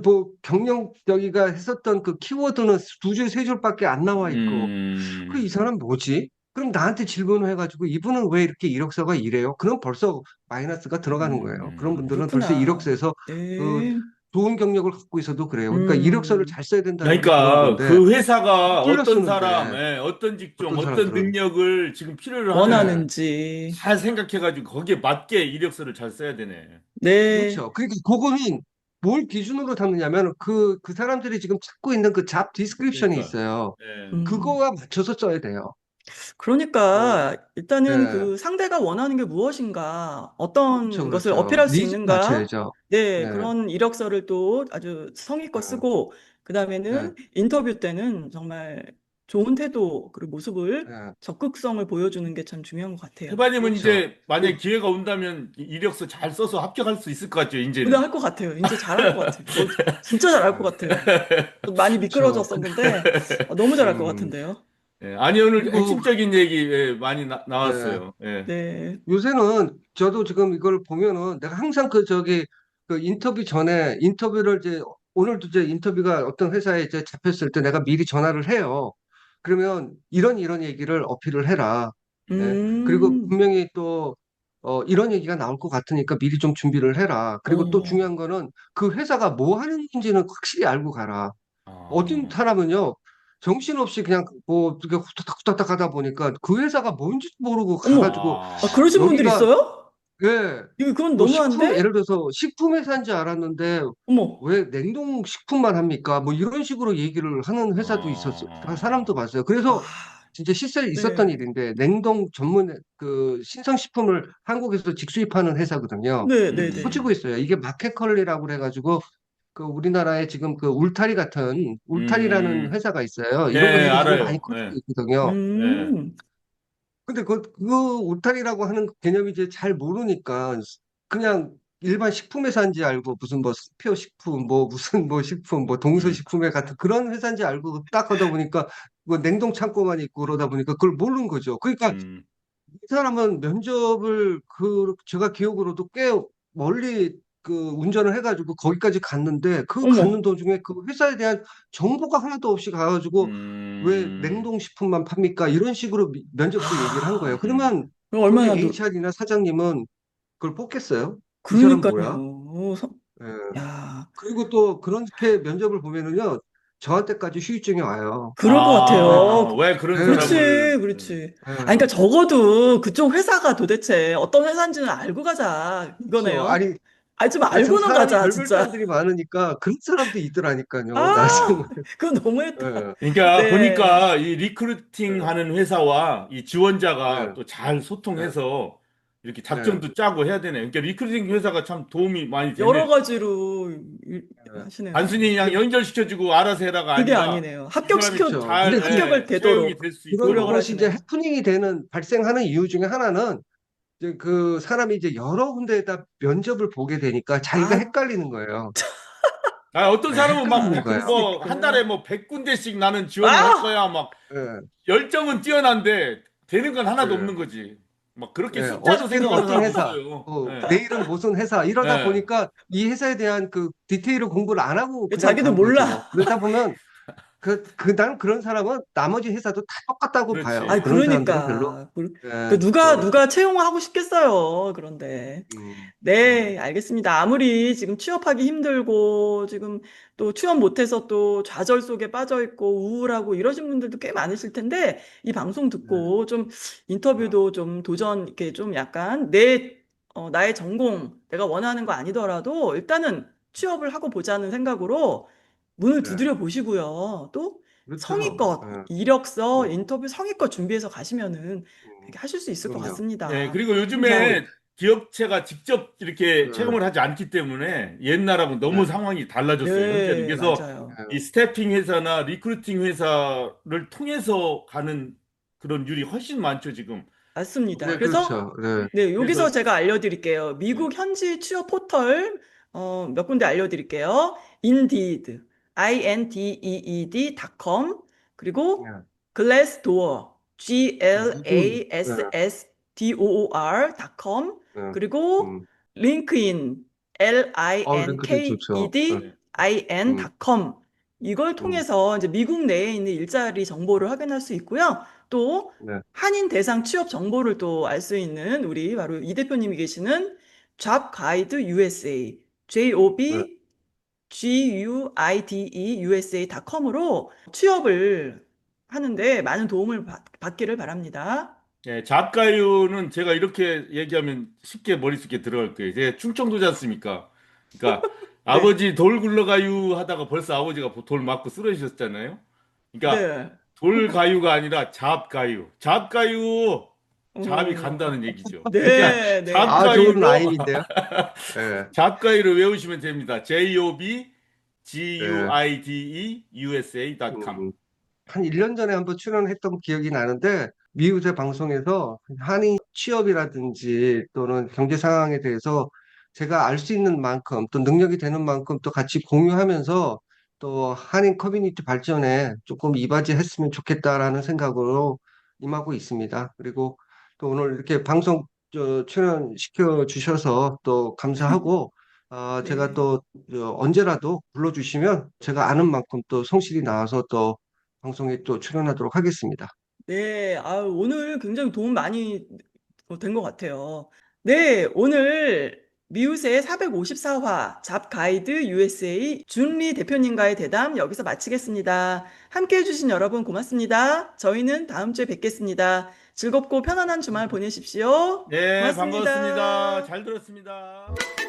뭐 경력 여기가 했었던 그 키워드는 두 줄 세 줄밖에 안 나와 있고 이 음. 사람 뭐지? 그럼 나한테 질문을 해가지고 이분은 왜 이렇게 이력서가 이래요? 그럼 벌써 마이너스가 들어가는 거예요. 그런 분들은 벌써 그렇구나. 이력서에서 그 네. 좋은 경력을 갖고 있어도 그래요. 그러니까 이력서를 음. 잘 써야 된다는 게 그런 그러니까 건데 그 회사가 찔러 어떤 사람, 쓰는데 어떤 직종, 어떤 어떤 사람들은 능력을 지금 필요로 하는지 예, 원하는지. 잘 생각해가지고 거기에 맞게 이력서를 잘 써야 되네. 네. 그렇죠. 그러니까 그거는 뭘 기준으로 삼느냐면 그 사람들이 지금 찾고 있는 그 잡 디스크립션이 그러니까, 있어요. 예. 음. 그거와 맞춰서 써야 돼요. 어, 그러니까 일단은 네. 그 상대가 원하는 게 무엇인가, 어떤 그렇죠, 것을 그렇죠. 어필할 수 니즈 있는가, 맞춰야죠. 네, 네, 그런 이력서를 또 아주 성의껏 네, 쓰고, 그 네, 다음에는 인터뷰 때는 정말 좋은 태도, 그리고 모습을, 네. 적극성을 보여주는 게 참 중요한 것 같아요. 해바님은 그렇죠. 이제 만약에 기회가 온다면 이력서 잘 써서 합격할 수 있을 것 같죠, 근데 이제는. 할 것 같아요. 이제 잘할 것 같아요. 진짜 잘할 것 같아요. 많이 그렇죠. 미끄러졌었는데, 너무 잘할 것 음, 같은데요. 예, 아니, 오늘 그리고, 핵심적인 얘기 예, 많이 네. 나왔어요. 예. 네. 요새는 저도 지금 이걸 보면은 내가 항상 그 인터뷰 전에 인터뷰를 이제 오늘도 이제 인터뷰가 어떤 회사에 이제 잡혔을 때 내가 미리 전화를 해요. 그러면 이런 얘기를 어필을 해라. 예. 그리고 음, 분명히 또 이런 얘기가 나올 것 같으니까 미리 좀 준비를 해라. 그리고 또 어, 중요한 거는 그 회사가 뭐 하는 건지는 확실히 알고 가라. 어떤 아, 사람은요, 정신없이 그냥 뭐 이렇게 후딱후딱 하다 보니까 그 회사가 뭔지 모르고 어머, 가가지고 아, 그러신 분들 여기가 있어요? 예, 이거 그건 뭐 식품 너무한데? 예를 들어서 식품 회사인 줄 알았는데 어머, 왜 냉동 식품만 합니까? 뭐 이런 식으로 얘기를 하는 회사도 있었어, 사람도 아, 봤어요. 아, 그래서 진짜 실제로 있었던 네, 일인데 냉동 전문 그 신성식품을 한국에서 직수입하는 회사거든요. 네, 근데 네, 네. 터지고 있어요. 이게 마켓컬리라고 그래가지고 그 우리나라에 지금 그 울타리 같은 울타리라는 음, 회사가 있어요. 이런 거 예, 해가지고 많이 알아요. 커지고 예, 있거든요. 예. 음, 근데 그 울타리라고 하는 개념이 이제 잘 모르니까 그냥 일반 식품회사인지 알고 무슨 뭐 스페어 식품 뭐 무슨 뭐 식품 뭐 음, 동서식품회 같은 그런 회사인지 알고 딱 하다 보니까 뭐 냉동 창고만 있고 그러다 보니까 그걸 모르는 거죠. 그러니까 음. 이 사람은 면접을 제가 기억으로도 꽤 멀리 그 운전을 해가지고 거기까지 갔는데 그 가는 어머, 도중에 그 회사에 대한 정보가 하나도 없이 가가지고 왜 음, 냉동식품만 팝니까? 이런 식으로 면접 때 얘기를 한 거예요. 아, 음. 그러면 그럼 거기 얼마나 HR이나 사장님은 그걸 뽑겠어요? 이 사람 뭐야? 그러니까요. 예. 야, 그리고 또 그렇게 면접을 보면은요, 저한테까지 휴유증이 와요. 그럴 것 왜, 같아요. 아, 왜 그런 예, 그렇지, 사람을, 그렇지. 아니, 그러니까 예. 적어도 그쪽 회사가 도대체 어떤 회사인지는 알고 가자, 그렇죠. 이거네요. 아니, 아니, 좀 참 알고는 사람이 가자, 별별 진짜. 사람들이 많으니까 그런 사람도 있더라니까요. 나 아, 정말. 그건 너무했다. 예, 그러니까 네. 보니까 이 리크루팅 예, 하는 회사와 이 지원자가 예, 또 잘 예, 소통해서 이렇게 예, 작전도 짜고 해야 되네. 그러니까 리크루팅 회사가 참 도움이 많이 여러 되네. 가지로 예. 하시네요. 단순히 그냥 근데, 연결시켜주고 알아서 해라가 그게 아니라 아니네요. 이 사람이 그렇죠. 잘 근데 합격을 채용이 되도록 될 수 노력을 있도록. 그것이 이제 하시네요. 해프닝이 발생하는 이유 중에 하나는 이제 그 사람이 이제 여러 군데에다 면접을 보게 되니까 자기가 아, 헷갈리는 거예요. 아, 어떤 네, 사람은 막 헷갈리는 그럴 거예요. 수 뭐 한 달에 있겠구나. 뭐 100군데씩 나는 지원을 할 아! 거야. 막 예, 열정은 뛰어난데 되는 건 하나도 예, 없는 거지. 막 그렇게 예. 숫자로 어저께는 생각하는 어떤 사람도 회사, 있어요. 예. 내일은 무슨 회사 이러다 예. 보니까 이 회사에 대한 그 디테일을 공부를 안 하고 그냥 자기도 간 거죠. 몰라. 그러다 보면 난 그런 사람은 나머지 회사도 다 똑같다고 봐요. 아이, 그렇지. 그런 사람들은 별로, 그러니까. 예, 누가 채용하고 싶겠어요. 그런데. 음, 음, 네, 알겠습니다. 아무리 지금 취업하기 힘들고, 지금 또 취업 못해서 또 좌절 속에 빠져 있고, 우울하고 이러신 분들도 꽤 많으실 텐데, 이 방송 네, 듣고 좀 어, 인터뷰도 좀 도전, 이렇게 좀 약간 나의 전공, 내가 원하는 거 아니더라도 일단은 취업을 하고 보자는 생각으로 문을 네, 두드려 보시고요. 또 그렇죠. 성의껏 예, 이력서, 음, 인터뷰 성의껏 준비해서 가시면은 음, 이렇게 하실 수 있을 것 그럼요. 예, 같습니다. 그리고 자, 그리고, 요즘에 기업체가 직접 이렇게 예, 채용을 하지 않기 때문에 옛날하고 너무 네, 상황이 달라졌어요, 형편이. 네, 그래서 맞아요. 이 예, 스태핑 회사나 리크루팅 회사를 통해서 가는 그런 율이 훨씬 많죠, 지금. 맞습니다. 네, 그래서 그렇죠. 네, 네, 여기서 그래서, 제가 알려드릴게요. 예, 미국 현지 취업 포털 몇 군데 알려드릴게요. Indeed, indeed.com 그리고 예, Glassdoor, 누군, 예, glassdoor.com 예, 그리고 음, LinkedIn, 링크드인 좋죠. 예, 예, 음, linked.in.com 이걸 음, 통해서 이제 미국 내에 있는 일자리 정보를 확인할 수 있고요. 또 네, 한인 대상 취업 정보를 또 알 수 있는 우리 바로 이 대표님이 계시는 Job Guide USA, 네, JOBGUIDE USA.com으로 취업을 하는데 많은 도움을 받기를 바랍니다. 예, 잡가요는 제가 이렇게 얘기하면 쉽게 머릿속에 들어갈 거예요. 제가 충청도지 않습니까? 그러니까 네. 아버지 돌 굴러가유 하다가 벌써 아버지가 돌 맞고 쓰러지셨잖아요. 그러니까 네. 돌 가유가 아니라 잡가유. 잡가유. 잡이 어, 간다는 얘기죠. 그러니까 네, 네. 아, 좋은 잡가유로 라임인데요. 예, 잡가유를 외우시면 됩니다. 예. jobguideusa.com. 한 1년 전에 한번 출연했던 기억이 나는데, 미우새 방송에서 한인 취업이라든지 또는 경제 상황에 대해서 제가 알 수 있는 만큼 또 능력이 되는 만큼 또 같이 공유하면서 또 한인 커뮤니티 발전에 조금 이바지했으면 좋겠다라는 생각으로 임하고 있습니다. 그리고 또 오늘 이렇게 방송 출연시켜 주셔서 또 감사하고, 제가 네. 또 언제라도 불러주시면 제가 아는 만큼 또 성실히 나와서 또 방송에 또 출연하도록 하겠습니다. 네, 오늘 굉장히 도움 많이 된 것 같아요. 네, 오늘 미우새 454화 잡 가이드 USA 준리 대표님과의 대담 여기서 마치겠습니다. 함께 해주신 여러분 고맙습니다. 저희는 다음 주에 뵙겠습니다. 즐겁고 편안한 주말 보내십시오. 네, 반갑습니다. 고맙습니다. 잘 들었습니다.